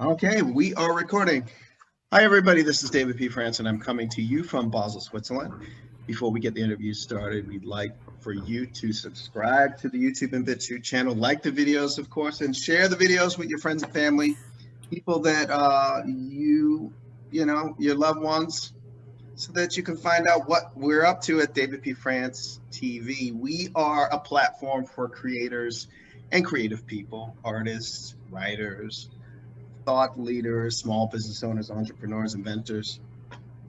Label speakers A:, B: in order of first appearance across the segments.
A: Okay, we are recording. Hi, everybody. This is David P. France, and I'm coming to you from Basel, Switzerland. Before we get the interview started, we'd like for you to subscribe to the YouTube and BitChute channel, like the videos, of course, and share the videos with your friends and family, people that your loved ones, so that you can find out what we're up to at David P. France TV. We are a platform for creators and creative people, artists, writers, thought leaders, small business owners, entrepreneurs, inventors.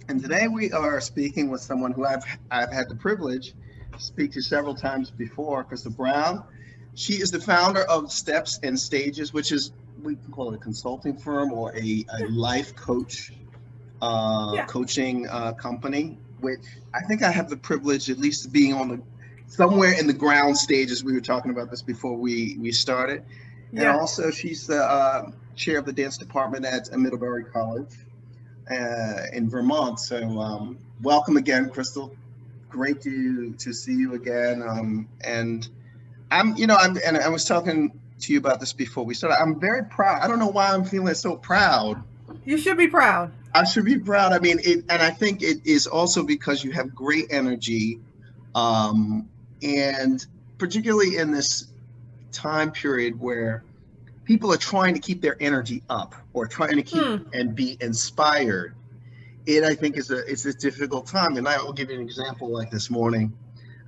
A: And today we are speaking with someone who I've had the privilege to speak to several times before, Christal Brown. She is the founder of Steps and Stages, which is, we can call it a consulting firm or a life coach coaching company, which I think I have the privilege at least of being on somewhere in the ground stages. We were talking about this before we started. And also she's the chair of the dance department at Middlebury College in Vermont. So welcome again, Christal. Great to see you again. And I was talking to you about this before we started. I'm very proud. I don't know why I'm feeling so proud.
B: You should be proud.
A: I should be proud. I mean, and I think it is also because you have great energy, and particularly in this time period where people are trying to keep their energy up or trying to keep and be inspired. I think it's a difficult time. And I will give you an example. Like this morning,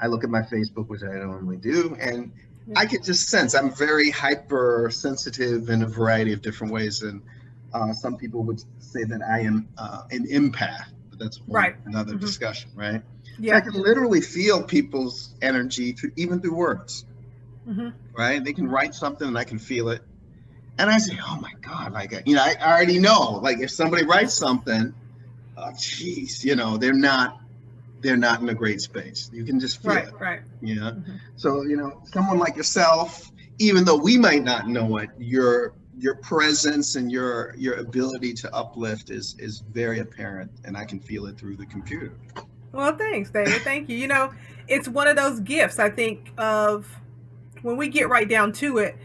A: I look at my Facebook, which I normally do, and I could just sense I'm very hypersensitive in a variety of different ways. And some people would say that I am an empath, but that's another discussion, right? Yeah. So I can literally feel people's energy even through words, right? They can write something and I can feel it. And I say, oh my God, I already know, like if somebody writes something, they're not in a great space. You can just feel it. Right. Yeah. So, someone like yourself, even though we might not know it, your presence and your ability to uplift is very apparent, and I can feel it through the computer.
B: Well, thanks, David. Thank you. It's one of those gifts, I think, of when we get right down to it.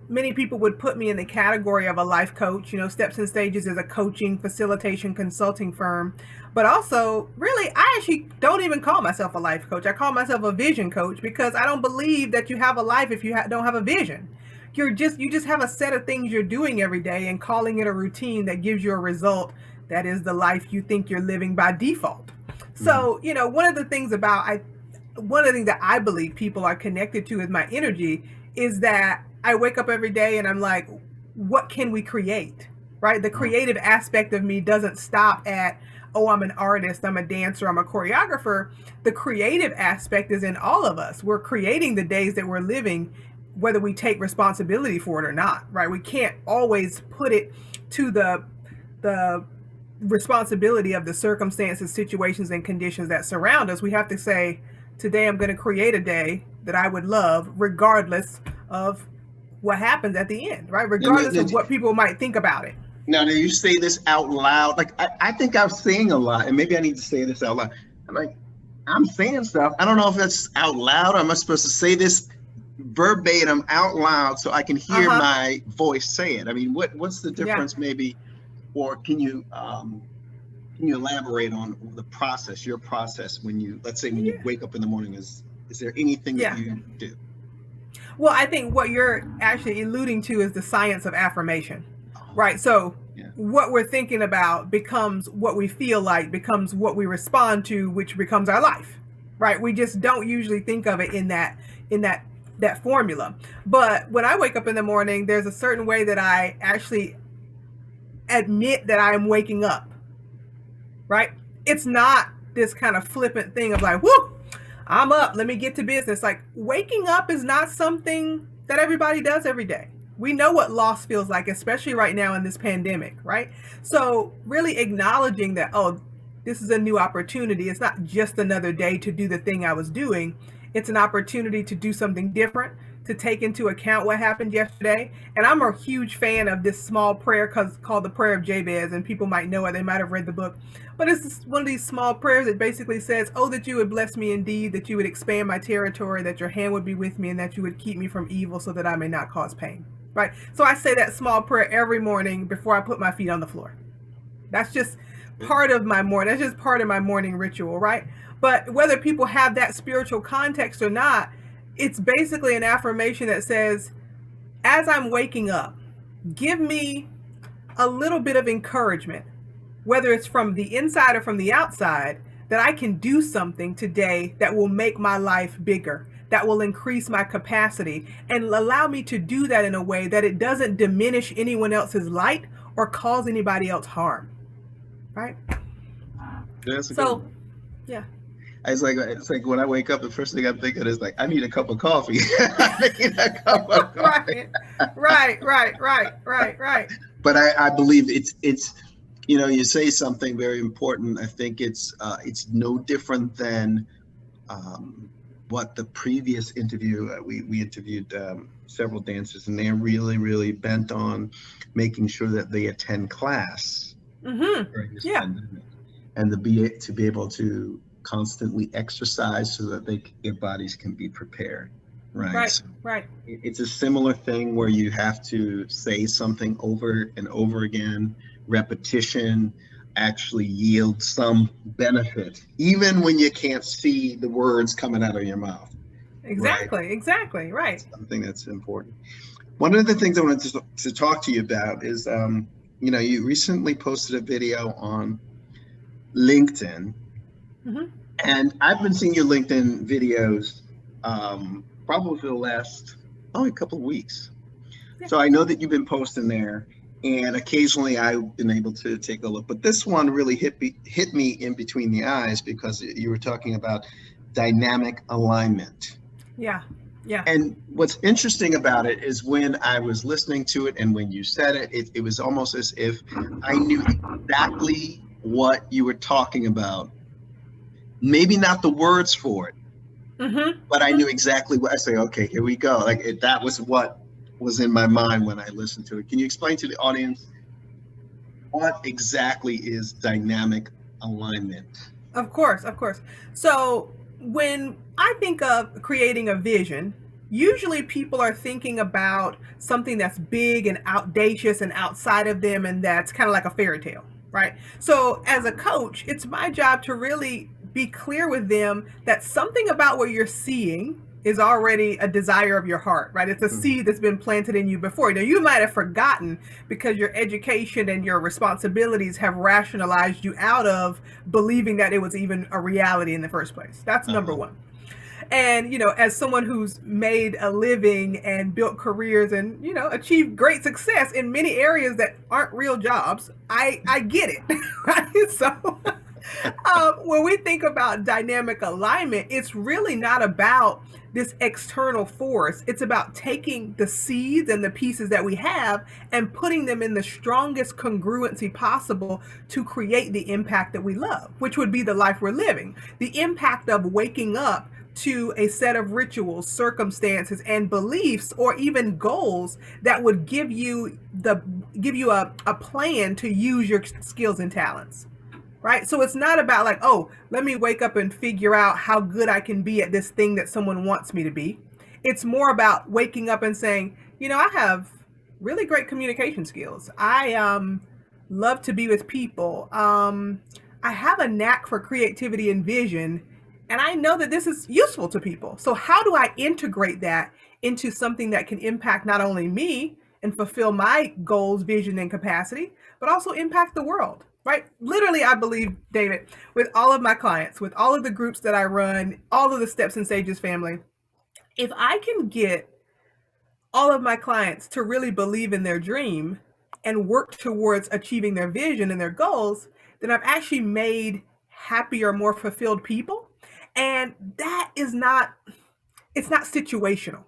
B: Many people would put me in the category of a life coach. Steps and Stages is a coaching, facilitation, consulting firm. But also, really, I actually don't even call myself a life coach. I call myself a vision coach, because I don't believe that you have a life if you don't have a vision. You just have a set of things you're doing every day and calling it a routine that gives you a result that is the life you think you're living by default. So, one of the things that I believe people are connected to is my energy, is that I wake up every day and I'm like, what can we create, right? The creative aspect of me doesn't stop at, I'm an artist, I'm a dancer, I'm a choreographer. The creative aspect is in all of us. We're creating the days that we're living, whether we take responsibility for it or not, right? We can't always put it to the responsibility of the circumstances, situations, and conditions that surround us. We have to say, today I'm going to create a day that I would love, regardless of what happens at the end, right? Regardless of what people might think about it.
A: Now, do you say this out loud? Like, I think I'm saying a lot, and maybe I need to say this out loud. I'm saying stuff. I don't know if that's out loud, or am I supposed to say this verbatim out loud so I can hear my voice say it? I mean, what's the difference maybe, or can you elaborate on the process, your process when you wake up in the morning? Is there anything that you do?
B: Well, I think what you're actually alluding to is the science of affirmation, right? So what we're thinking about becomes what we feel like, becomes what we respond to, which becomes our life, right? We just don't usually think of it in that formula. But when I wake up in the morning, there's a certain way that I actually admit that I am waking up, right? It's not this kind of flippant thing of like, whoo, I'm up, let me get to business. Like, waking up is not something that everybody does every day. We know what loss feels like, especially right now in this pandemic, right? So really acknowledging that, this is a new opportunity. It's not just another day to do the thing I was doing. It's an opportunity to do something different, to take into account what happened yesterday. And I'm a huge fan of this small prayer called the Prayer of Jabez, and people might know it, they might have read the book. But it's one of these small prayers that basically says, oh, that you would bless me indeed, that you would expand my territory, that your hand would be with me, and that you would keep me from evil so that I may not cause pain. right? So I say that small prayer every morning before I put my feet on the floor. That's just part of my morning. That's just part of my morning ritual, right? But whether people have that spiritual context or not, it's basically an affirmation that says, as I'm waking up, give me a little bit of encouragement, whether it's from the inside or from the outside, that I can do something today that will make my life bigger, that will increase my capacity, and allow me to do that in a way that it doesn't diminish anyone else's light or cause anybody else harm. Right?
A: That's a
B: so,
A: good one.
B: Yeah.
A: It's like when I wake up, the first thing I'm thinking is like, I need a cup of coffee. I need a cup of coffee.
B: Right.
A: But I believe it's you say something very important. I think it's no different than what the previous interview, we interviewed several dancers, and they're really, really bent on making sure that they attend class during this pandemic, and to be able to constantly exercise so that their bodies can be prepared. Right. So it's a similar thing where you have to say something over and over again. Repetition actually yields some benefit, even when you can't see the words coming out of your mouth.
B: Exactly. Right.
A: Something that's important. One of the things I wanted to talk to you about is, you recently posted a video on LinkedIn, and I've been seeing your LinkedIn videos probably for the last a couple of weeks. So I know that you've been posting there, and occasionally I've been able to take a look. But this one really hit me in between the eyes, because you were talking about dynamic alignment.
B: Yeah.
A: And what's interesting about it is when I was listening to it and when you said it, it was almost as if I knew exactly what you were talking about. Maybe not the words for it, but I knew exactly what I say. Okay, here we go. Like that was what was in my mind when I listened to it. Can you explain to the audience what exactly is dynamic alignment?
B: Of course. So when I think of creating a vision, usually people are thinking about something that's big and audacious and outside of them, and that's kind of like a fairy tale, right? So as a coach, it's my job to really be clear with them that something about what you're seeing is already a desire of your heart, right? It's a seed that's been planted in you before. Now, you might have forgotten because your education and your responsibilities have rationalized you out of believing that it was even a reality in the first place. That's number one. And, as someone who's made a living and built careers and, achieved great success in many areas that aren't real jobs, I get it, right? So when we think about dynamic alignment, it's really not about this external force. It's about taking the seeds and the pieces that we have and putting them in the strongest congruency possible to create the impact that we love, which would be the life we're living. The impact of waking up to a set of rituals, circumstances, and beliefs, or even goals that would give you a plan to use your skills and talents. Right? So it's not about like, let me wake up and figure out how good I can be at this thing that someone wants me to be. It's more about waking up and saying, I have really great communication skills. I love to be with people. I have a knack for creativity and vision, and I know that this is useful to people. So how do I integrate that into something that can impact not only me and fulfill my goals, vision, and capacity, but also impact the world? Right? Literally, I believe, David, with all of my clients, with all of the groups that I run, all of the Steps and Stages family, if I can get all of my clients to really believe in their dream and work towards achieving their vision and their goals, then I've actually made happier, more fulfilled people. And that is it's not situational,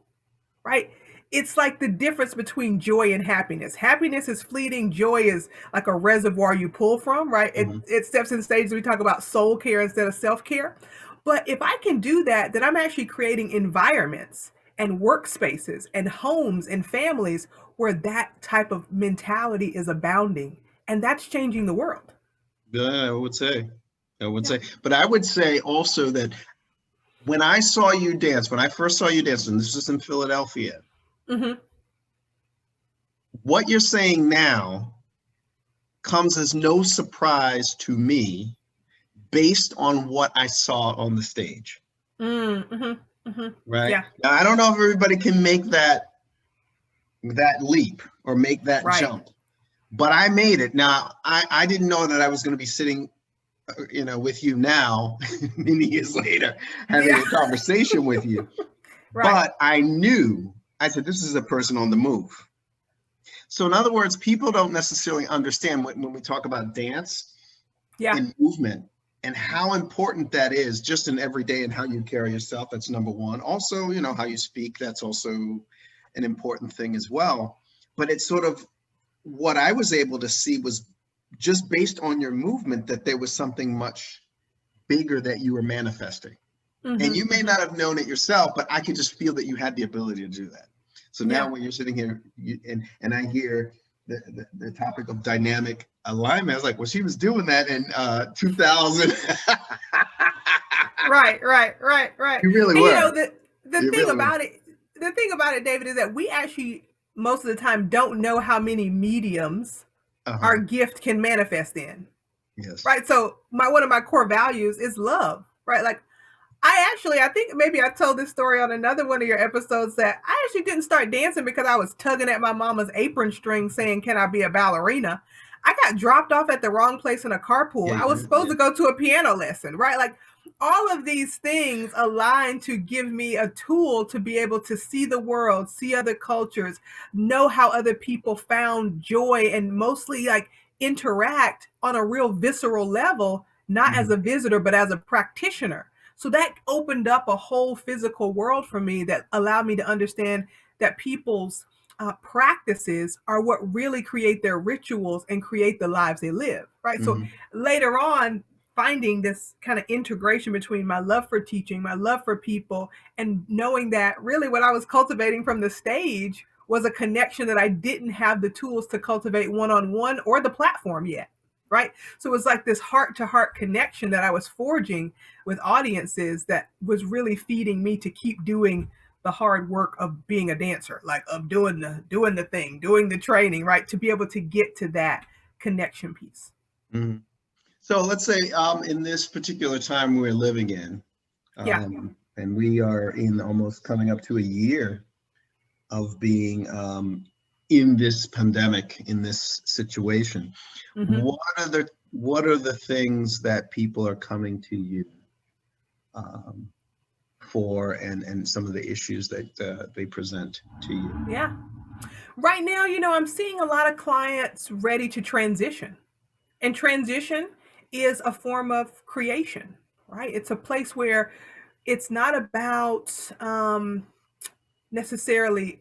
B: right? It's like the difference between joy and happiness. Happiness is fleeting. Joy is like a reservoir you pull from, right? It Steps and Stages, we talk about soul care instead of self-care. But if I can do that, then I'm actually creating environments and workspaces and homes and families where that type of mentality is abounding. And that's changing the world.
A: Yeah, I would say. But I would say also that when I saw you dance, when I first saw you dance, and this was in Philadelphia, what you're saying now comes as no surprise to me based on what I saw on the stage. Right?
B: Yeah.
A: Now, I don't know if everybody can make that leap or make that jump, but I made it. Now, I didn't know that I was going to be sitting, with you now, many years later, having a conversation with you. But I said, this is a person on the move. So in other words, people don't necessarily understand when we talk about dance and movement and how important that is just in every day and how you carry yourself. That's number one. Also, how you speak, that's also an important thing as well. But it's sort of what I was able to see was just based on your movement that there was something much bigger that you were manifesting. And you may not have known it yourself, but I could just feel that you had the ability to do that. So now when you're sitting here and I hear the topic of dynamic alignment, I was like, well, she was doing that in 2000.
B: Right.
A: You really were.
B: The thing about it, David, is that we actually most of the time don't know how many mediums our gift can manifest in.
A: Yes.
B: Right. So one of my core values is love. Right. Like I think maybe I told this story on another one of your episodes that I actually didn't start dancing because I was tugging at my mama's apron string saying, can I be a ballerina? I got dropped off at the wrong place in a carpool. I was supposed to go to a piano lesson, right? Like all of these things align to give me a tool to be able to see the world, see other cultures, know how other people found joy, and mostly like interact on a real visceral level, not as a visitor, but as a practitioner. So that opened up a whole physical world for me that allowed me to understand that people's practices are what really create their rituals and create the lives they live, right? So later on, finding this kind of integration between my love for teaching, my love for people, and knowing that really what I was cultivating from the stage was a connection that I didn't have the tools to cultivate one-on-one or the platform yet. Right. So it was like this heart to heart connection that I was forging with audiences that was really feeding me to keep doing the hard work of being a dancer, like of doing the thing, doing the training, right. To be able to get to that connection piece.
A: So let's say in this particular time we're living in, and we are in almost coming up to a year of being in this pandemic, in this situation, what are the things that people are coming to you for, and some of the issues that they present to you?
B: Yeah. Right now, I'm seeing a lot of clients ready to transition, and transition is a form of creation, right? It's a place where it's not about necessarily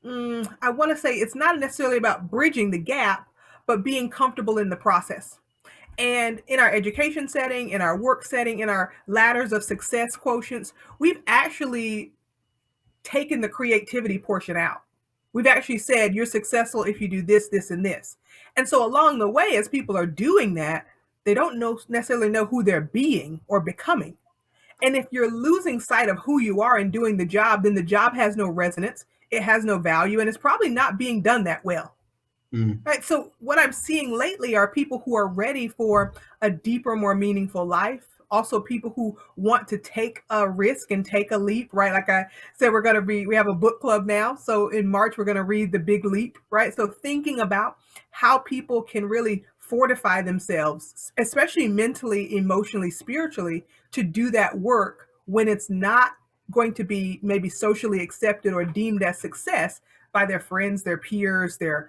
B: I want to say it's not necessarily about bridging the gap, but being comfortable in the process. And in our education setting, in our work setting, in our ladders of success quotients, we've actually taken the creativity portion out. We've actually said you're successful if you do this, this, and this. And so along the way, as people are doing that, they don't necessarily know who they're being or becoming. And if you're losing sight of who you are and doing the job, then the job has no resonance. It has no value, and it's probably not being done that well. Right. So what I'm seeing lately are people who are ready for a deeper, more meaningful life. Also people who want to take a risk and take a leap, right? Like I said, we have a book club now. So in March, we're going to read The Big Leap, right? So thinking about how people can really fortify themselves, especially mentally, emotionally, spiritually, to do that work when it's not going to be maybe socially accepted or deemed as success by their friends, their peers, their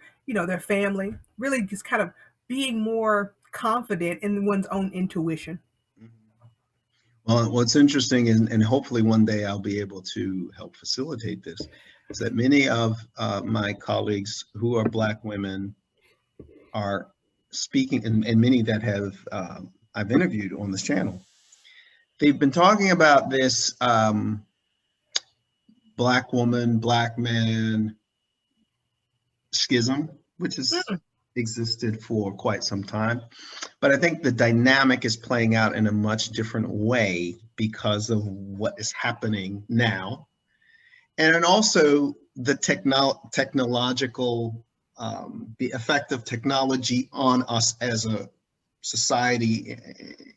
B: family, really just kind of being more confident in one's own intuition.
A: Well, what's interesting, and hopefully one day I'll be able to help facilitate this, is that many of my colleagues who are Black women are speaking, and many that have I've interviewed on this channel, they've been talking about this Black woman, Black man schism, which has existed for quite some time. But I think the dynamic is playing out in a much different way because of what is happening now. And then also the technological, the effect of technology on us as a society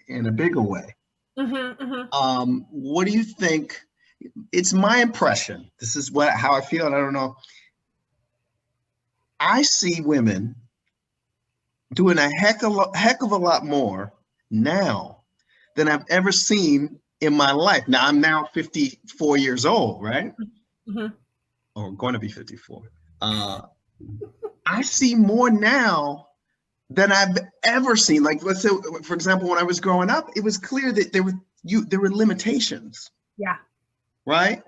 A: in a bigger way. What do you think? It's my impression. This is how I feel, and I don't know. I see women doing a heck of a lot more now than I've ever seen in my life. Now I'm now 54 years old, right? Or going to be 54. I see more now than I've ever seen. Like, let's say, for example, when I was growing up, it was clear that there were limitations.
B: Yeah.
A: Right?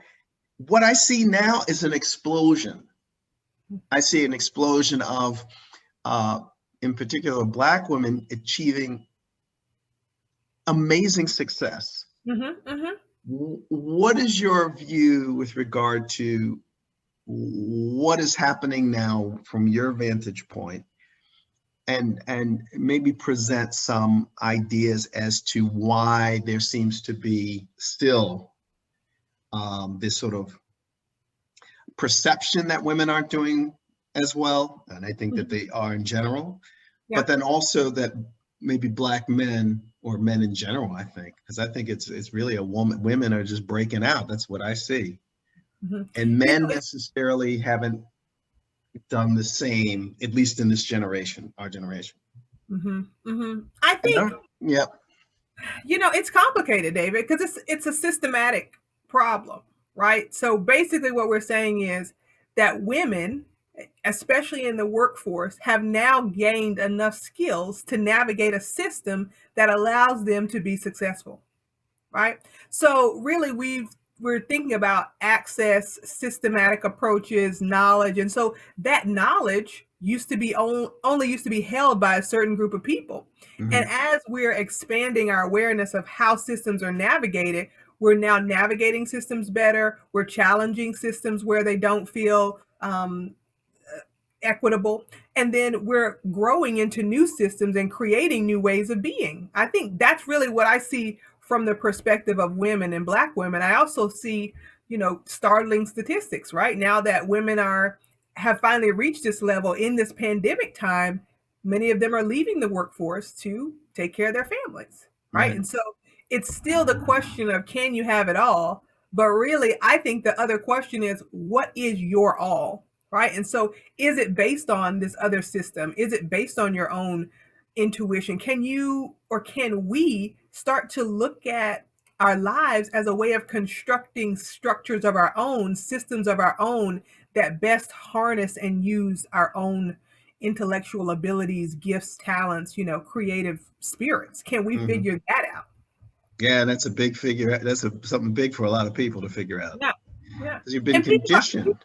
A: What I see now is an explosion. I see an explosion of, in particular, Black women achieving amazing success. What is your view with regard to what is happening now from your vantage point, and maybe present some ideas as to why there seems to be still this sort of perception that women aren't doing as well, and I think that they are in general, but then also that maybe Black men, or men in general, I think, because I think it's really women are just breaking out. That's what I see. And men necessarily haven't done the same, at least in this generation, our generation.
B: I think,
A: yep.
B: It's complicated, David, because it's a systematic problem, right? So basically what we're saying is that women, especially in the workforce, have now gained enough skills to navigate a system that allows them to be successful, right? So really we're thinking about access, systematic approaches, knowledge. And so that knowledge used to be only used to be held by a certain group of people. And as we're expanding our awareness of how systems are navigated, we're now navigating systems better. We're challenging systems where they don't feel equitable. And then we're growing into new systems and creating new ways of being. I think that's really what I see from the perspective of women and Black women. I also see, startling statistics, right? Now that women have finally reached this level in this pandemic time, many of them are leaving the workforce to take care of their families, right? And so it's still the question of, can you have it all? But really, I think the other question is, what is your all, right? And so is it based on this other system? Is it based on your own intuition? Can we start to look at our lives as a way of constructing structures of our own, systems of our own, that best harness and use our own intellectual abilities, gifts, talents, creative spirits? Can we figure that out?
A: Yeah, that's a big figure. That's something big for a lot of people to figure out.
B: Yeah.
A: Because you've been conditioned.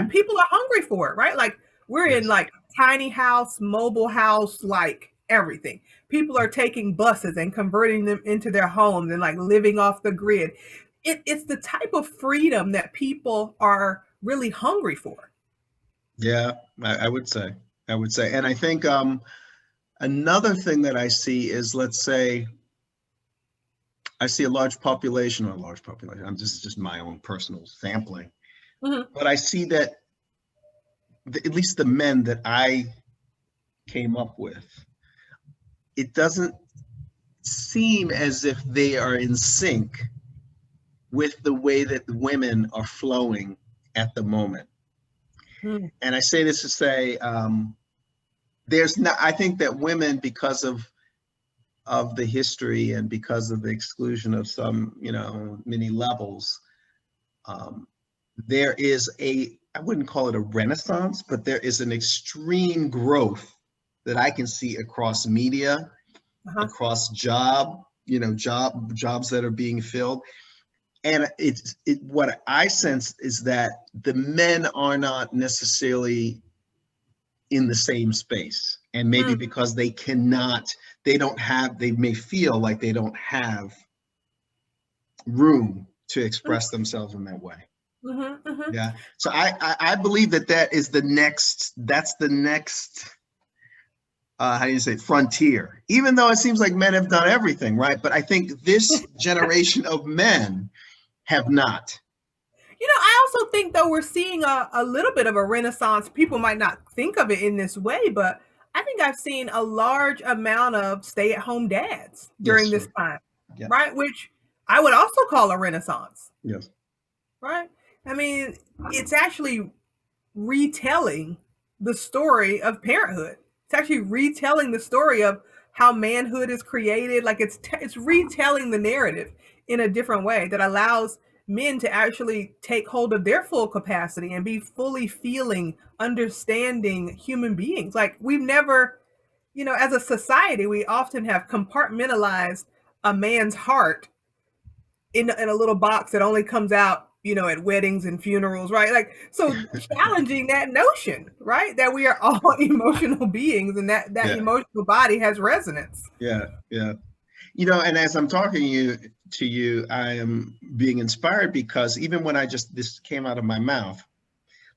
B: People are hungry for it, right? Like, we're in like tiny house, mobile house, like everything. People are taking buses and converting them into their homes and like living off the grid. It's the type of freedom that people are really hungry for.
A: Yeah, I would say. And I think another thing that I see is, let's say, I see a large population. I'm just my own personal sampling. But I see that at least the men that I came up with, it doesn't seem as if they are in sync with the way that the women are flowing at the moment. And I say this to say, I think that women, because of the history and because of the exclusion of some, many levels, there is I wouldn't call it a renaissance, but there is an extreme growth that I can see across media, across jobs that are being filled. And what I sense is that the men are not necessarily in the same space. And maybe because they may feel like they don't have room to express themselves in that way. Yeah. So I believe that is the next, frontier, even though it seems like men have done everything, right? But I think this generation of men have not.
B: I also think though we're seeing a little bit of a renaissance. People might not think of it in this way, but I think I've seen a large amount of stay-at-home dads during
A: Yes,
B: this
A: sir.
B: time,
A: Yeah.
B: right? Which I would also call a renaissance,
A: Yes.
B: right? I mean, it's actually retelling the story of parenthood. It's actually retelling the story of how manhood is created. Like it's retelling the narrative in a different way that allows men to actually take hold of their full capacity and be fully feeling, understanding human beings. Like we've never, as a society, we often have compartmentalized a man's heart in a little box that only comes out, at weddings and funerals, right? Like, so challenging that notion, right? That we are all emotional beings and that
A: Yeah.
B: emotional body has resonance.
A: Yeah. Yeah. And as I'm talking to you, I am being inspired because even when this came out of my mouth,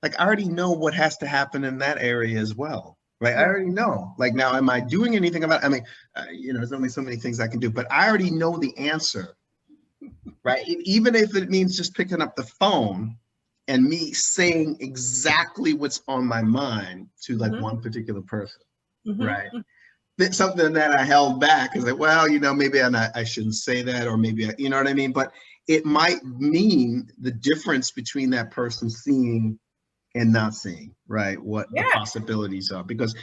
A: like I already know what has to happen in that area as well. Right. I already know. Like now, am I doing anything about it? I mean, there's only so many things I can do, but I already know the answer. Right. Even if it means just picking up the phone and me saying exactly what's on my mind to like one particular person. Right. That's something that I held back is like, well, maybe I shouldn't say that, or maybe, you know what I mean? But it might mean the difference between that person seeing and not seeing, right? What the possibilities are. Because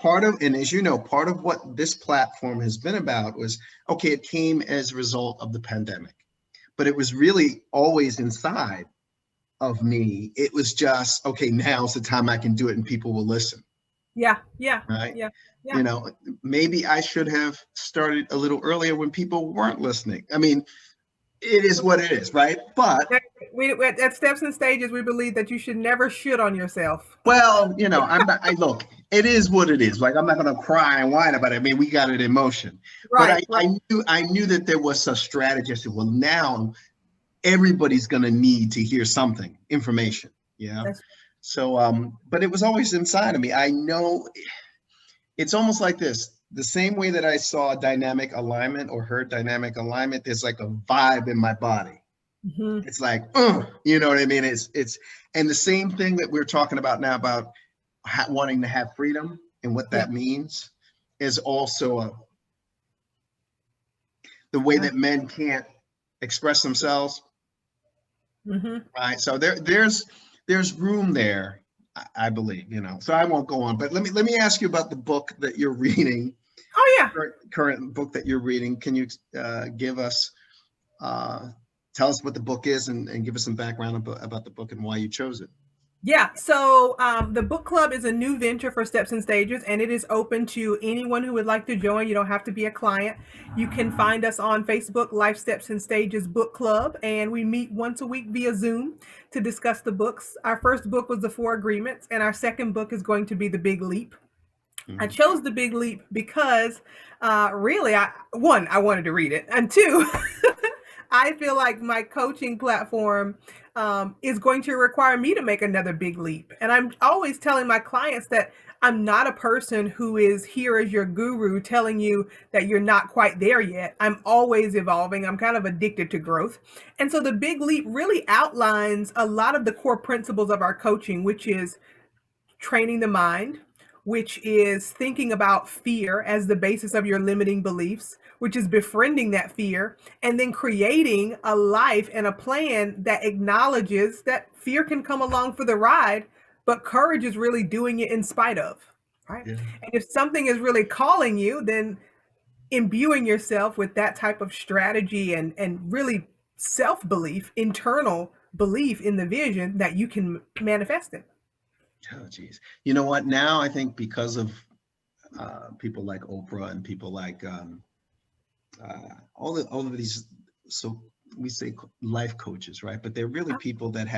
A: and as you know, part of what this platform has been about was, okay, it came as a result of the pandemic, but it was really always inside of me. It was just, okay, now's the time I can do it and people will listen.
B: Yeah.
A: Right.
B: Yeah.
A: Maybe I should have started a little earlier when people weren't listening. I mean, it is what it is, right? But
B: at Steps and Stages, we believe that you should never shit on yourself.
A: Well, I'm not. Look, it is what it is. Like I'm not going to cry and whine about it. I mean, we got it in motion.
B: Right.
A: But I knew that there was a strategy. I said, well, now everybody's going to need to hear something, information. Yeah. So, but it was always inside of me. I know. It's almost like this. The same way that I saw dynamic alignment or heard dynamic alignment, there's like a vibe in my body. It's like, you know what I mean? It's and the same thing that we're talking about now about wanting to have freedom and what that means is also the way that men can't express themselves. Right. So there's room there. I believe, so I won't go on, but let me ask you about the book that you're reading.
B: Oh yeah.
A: Current book that you're reading. Can you give us, tell us what the book is and give us some background about the book and why you chose it?
B: Yeah, so the book club is a new venture for Steps and Stages, and it is open to anyone who would like to join. You don't have to be a client. You can find us on Facebook, Life Steps and Stages Book Club, and we meet once a week via Zoom to discuss the books. Our first book was The Four Agreements, and our second book is going to be The Big Leap. I chose The Big Leap because really, I wanted to read it, and two, I feel like my coaching platform is going to require me to make another big leap. And I'm always telling my clients that I'm not a person who is here as your guru telling you that you're not quite there yet. I'm always evolving. I'm kind of addicted to growth. And so the big leap really outlines a lot of the core principles of our coaching, which is training the mind, which is thinking about fear as the basis of your limiting beliefs, which is befriending that fear, and then creating a life and a plan that acknowledges that fear can come along for the ride, but courage is really doing it in spite of, right? Yeah. And if something is really calling you, then imbuing yourself with that type of strategy and really self-belief, internal belief in the vision that you can manifest it.
A: Oh, geez. You know what? Now I think because of people like Oprah and people like all of these, so we say life coaches, right? But they're really people that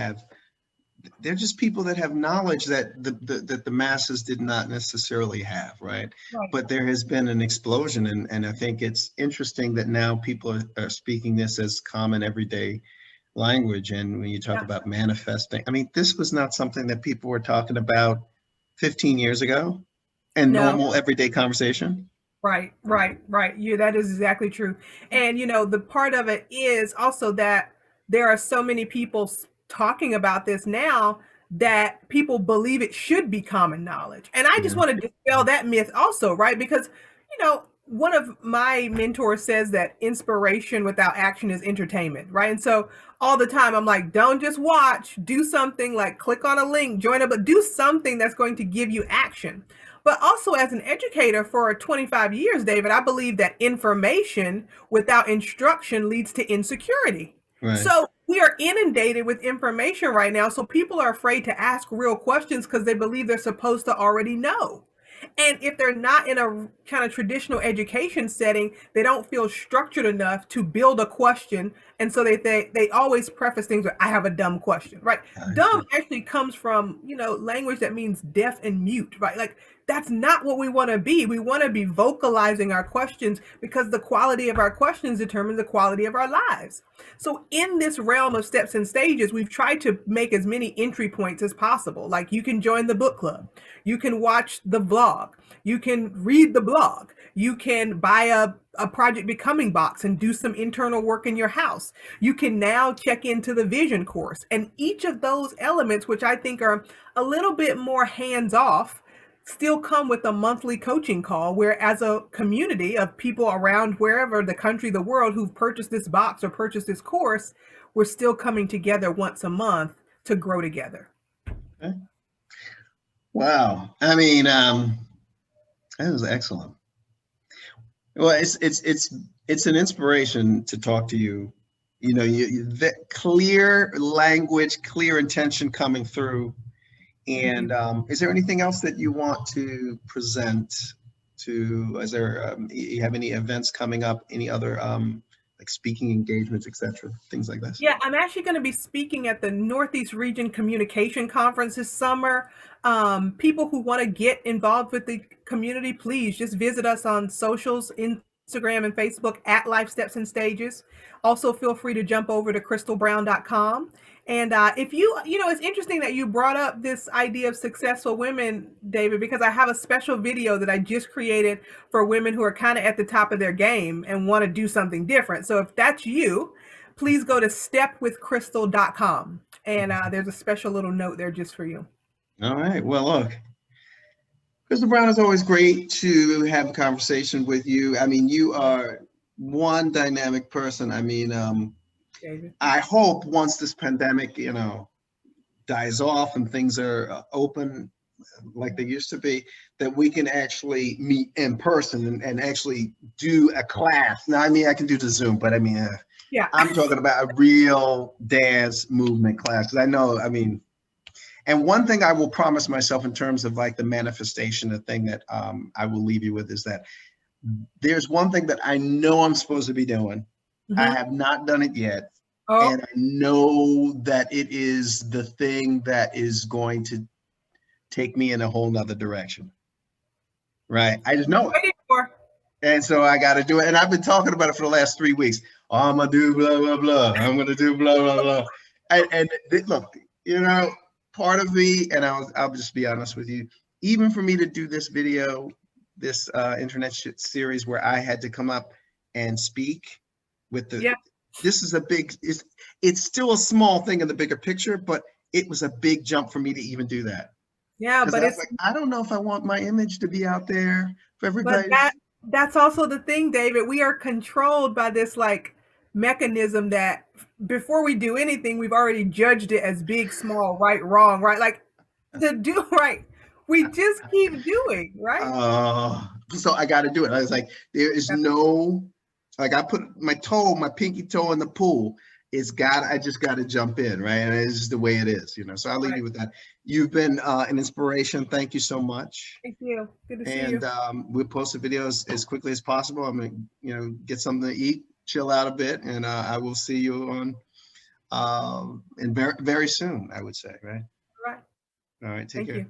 A: they're just people that have knowledge that the masses did not necessarily have, right? But there has been an explosion, and I think it's interesting that now people are speaking this as common everyday language. And when you talk about manifesting, I mean, this was not something that people were talking about 15 years ago and normal everyday conversation.
B: Right. Yeah, that is exactly true. And, the part of it is also that there are so many people talking about this now that people believe it should be common knowledge. And I just want to dispel that myth also, right? Because, you know, one of my mentors says that inspiration without action is entertainment, right? And so all the time I'm like, don't just watch, do something, like click on a link, join up, but do something that's going to give you action. But also, as an educator for 25 years, David, I believe that information without instruction leads to insecurity.
A: Right.
B: So we are inundated with information right now. So people are afraid to ask real questions because they believe they're supposed to already know. And if they're not in a kind of traditional education setting, they don't feel structured enough to build a question. And so they always preface things with, I have a dumb question, right? Dumb actually comes from, you know, language that means deaf and mute, right? Like, that's not what we want to be. We want to be vocalizing our questions because the quality of our questions determines the quality of our lives. So in this realm of steps and stages, we've tried to make as many entry points as possible. Like, you can join the book club, you can watch the vlog, you can read the blog, you can buy a Project Becoming box and do some internal work in your house. You can now check into the vision course. And each of those elements, which I think are a little bit more hands-off, still come with a monthly coaching call, where as a community of people around wherever the country, the world, who've purchased this box or purchased this course, we're still coming together once a month to grow together.
A: Okay. Wow. I mean, that was excellent. Well, it's an inspiration to talk to you. You know, the clear language, clear intention coming through. And is there anything else that you want to present to? Is there you have any events coming up? Any other like speaking engagements, etc., things like this?
B: Yeah, I'm actually going to be speaking at the Northeast Region Communication Conference this summer. People who want to get involved with the community, please just visit us on socials, Instagram and Facebook at Life Steps and Stages. Also, feel free to jump over to christalbrown.com. And if you know, it's interesting that you brought up this idea of successful women, David, because I have a special video that I just created for women who are kind of at the top of their game and want to do something different. So if that's you, please go to stepwithchrystal.com. And there's a special little note there just for you.
A: All right. Well, look, Christal Brown, is always great to have a conversation with you. I mean, you are one dynamic person. I mean, I hope once this pandemic, you know, dies off and things are open like they used to be, that we can actually meet in person and actually do a class. Now, I mean, I can do the Zoom, but I mean,
B: yeah,
A: I'm talking about a real dance movement class. 'Cause I know, I mean, and one thing I will promise myself in terms of like the manifestation, the thing that I will leave you with is that there's one thing that I know I'm supposed to be doing. I have not done it yet. And I know that it is the thing that is going to take me in a whole nother direction. Right? I just know it. And so I got to do it. And I've been talking about it for the last 3 weeks. Oh, I'm going to do blah, blah, blah. I'm going to do blah, blah, blah. And look, you know, part of me, and I'll just be honest with you, even for me to do this video, this internet series where I had to come up and speak with the, this is a big, it's still a small thing in the bigger picture, but it was a big jump for me to even do that.
B: Yeah, but it's
A: like, I don't know if I want my image to be out there for everybody.
B: But that's also the thing, David. We are controlled by this like mechanism that before we do anything, we've already judged it as big, small, right, wrong, right? Like to do right, we just keep doing, right?
A: So I got to do it. I was like, there is no, like I put my pinky toe in the pool. I just got to jump in, right? And it's just the way it is, you know. So I'll leave you with that. You've been an inspiration. Thank you so much.
B: Thank you. Good to see you.
A: And we'll post the videos as quickly as possible. I'm gonna, you know, get something to eat, chill out a bit, and I will see you on very, very soon, I would say, right?
B: All right.
A: All right. Take care.
B: You.